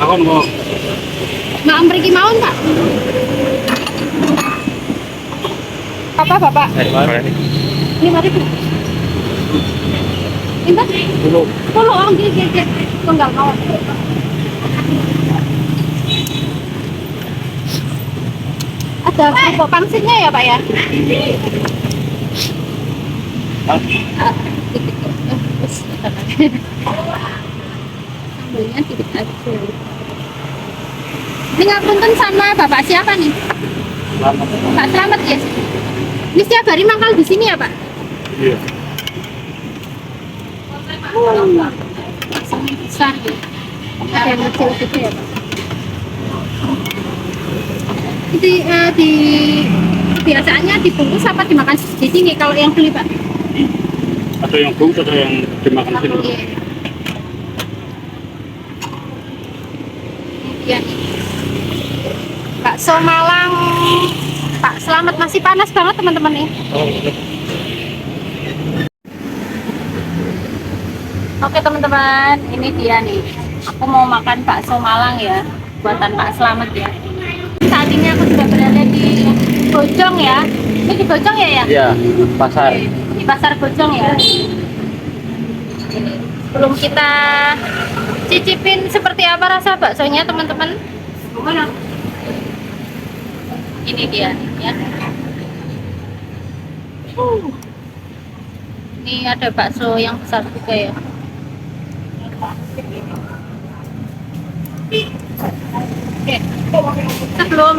takon kok. Mak mriki mawon, Pak. Apa, Bapak? 5.000. Pinten? 10. 10. Oh, nggih, nggih, nggih. Tunggal mawon. Ada kerupuk pangsitnya ya, Pak ya? Hah? Sambelnya dikit aja. Ini ngapunten sama Bapak siapa nih? Selamat. Pak Slamet ya? Ini setiap hari mangkal di sini ya, Pak? Iya. Sangat besar ya. Ada yang kecil gitu ya, Pak? Di biasaannya dibungkus apa dimakan di sini kalau yang beli, Pak? Ada yang bungkus, ada yang dimakan sini. Iya. Iya nih. Bakso Malang Pak Slamet masih panas banget teman-teman nih. Oh, Oke teman-teman, ini dia nih. Aku mau makan bakso Malang ya, buatan Pak Slamet ya. Saat ini aku sudah berada di Bojong ya. Ini di Bojong ya ya? iya, pasar. Di pasar Bojong ya. Belum kita cicipin seperti apa rasa baksonya teman-teman. Ini dia ya. Ini ada bakso yang besar juga ya. Oke. Sebelum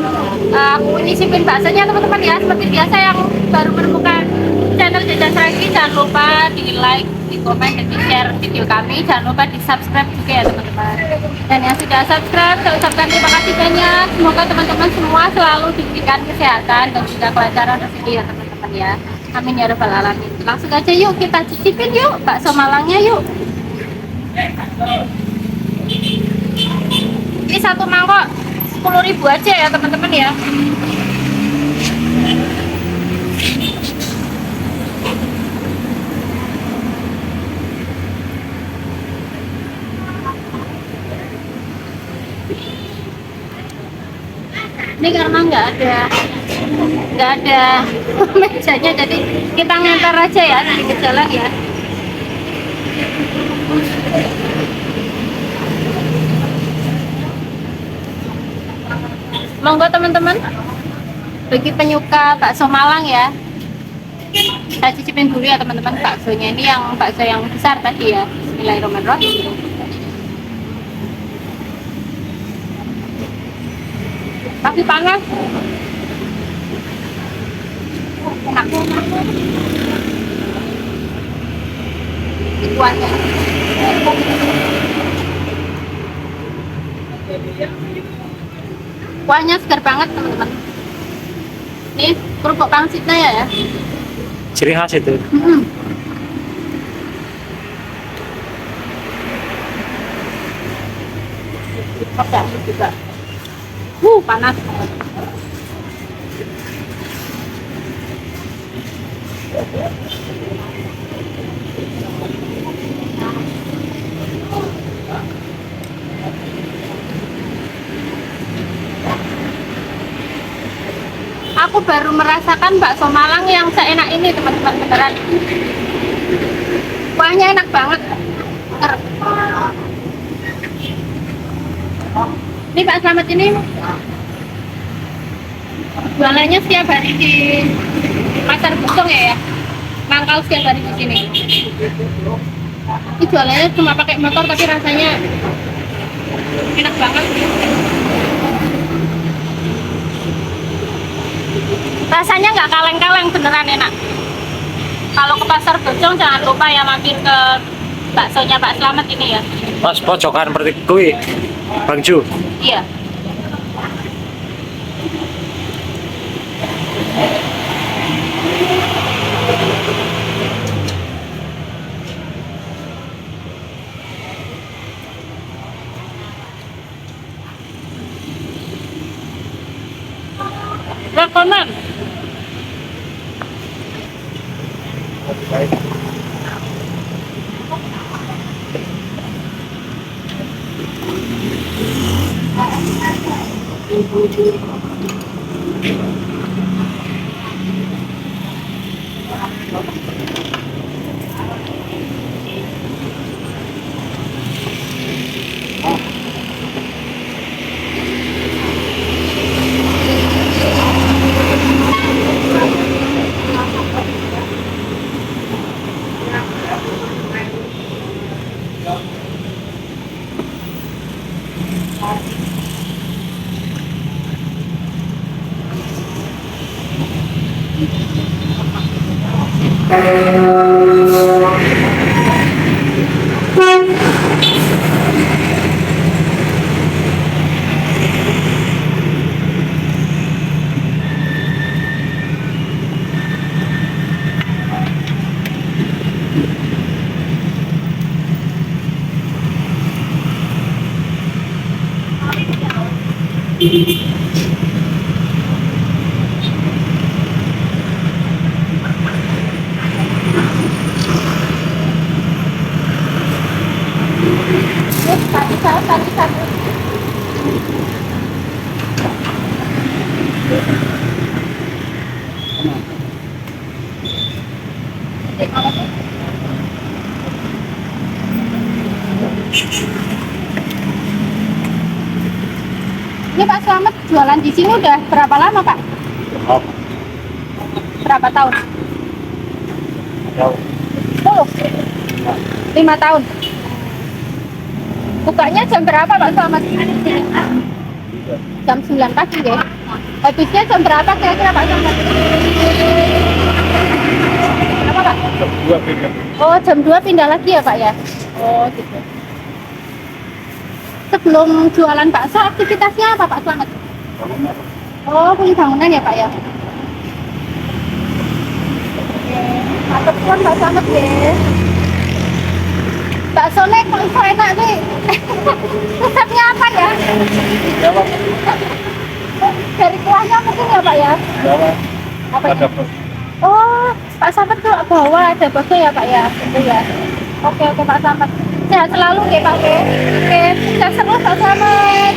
aku nyicipin baksonya teman-teman ya, seperti biasa yang baru menemukan channel Jajan Sragi, jangan lupa di like, di komen, dan di share video kami. Jangan lupa di subscribe juga ya teman-teman. Dan yang sudah subscribe, saya ucapkan terima kasih banyak. Semoga teman-teman semua selalu diberikan kesehatan dan juga kelancaran rezeki ya teman-teman ya. Amin ya rabbal alamin. Langsung aja yuk kita cicipin yuk bakso Malangnya yuk. Ini satu mangkok 10.000 aja ya teman-teman ya. Ini karena nggak ada mejanya, jadi kita ngantar aja ya di jalan ya. Monggo teman-teman, bagi penyuka bakso Malang ya, saya cicipin dulu ya teman-teman baksonya. Ini yang bakso yang besar tadi ya. Bismillahirrahmanirrahim. Masih panas. Enak. Kuahnya. Kuahnya segar banget teman-teman. Ini kerupuk pangsitnya ya. Ciri khas itu. Oke, juga. Panas. Aku baru merasakan bakso Malang yang seenak ini teman-teman, beneran. Kuahnya enak banget. Ini Pak Slamet ini jualannya setiap hari di pasar Bojong ya, mangkal setiap hari di sini. Ini jualannya cuma pakai motor tapi rasanya enak banget. Rasanya nggak kaleng-kaleng, beneran enak. Kalau ke pasar Bojong jangan lupa ya mampir ke baksonya Pak Slamet ini ya. Pas pojokan seperti kui, Bang Ju. Iya. Rekomen. Terus satu. Ini Pak Slamet jualan di sini udah berapa lama Pak? Oh, Berapa tahun? jauh. 10? 5 tahun? Bukanya jam berapa Pak Slamet? Jam 9 pagi ya? Habisnya jam berapa kira-kira Pak Slamet? Berapa Pak? Dua pindah. Oh jam 2 pindah lagi ya Pak ya? Oh gitu. Sebelum jualan bakso aktivitasnya apa Pak Slamet? Oh punya bangunan ya Pak ya? Mantap kan Pak Slamet ya? Baksonya kalau iso enak nih. Resepnya apa ya? Jawab. Dari kuahnya mungkin ya Pak ya? Jawab. Apa Ada ya? Oh, Pak Slamet tuh bawa ada bakso ya Pak ya? Itu ya. Oke Pak Slamet. Sehat selalu ya Pak ya. Oke, sukses terus Pak Slamet.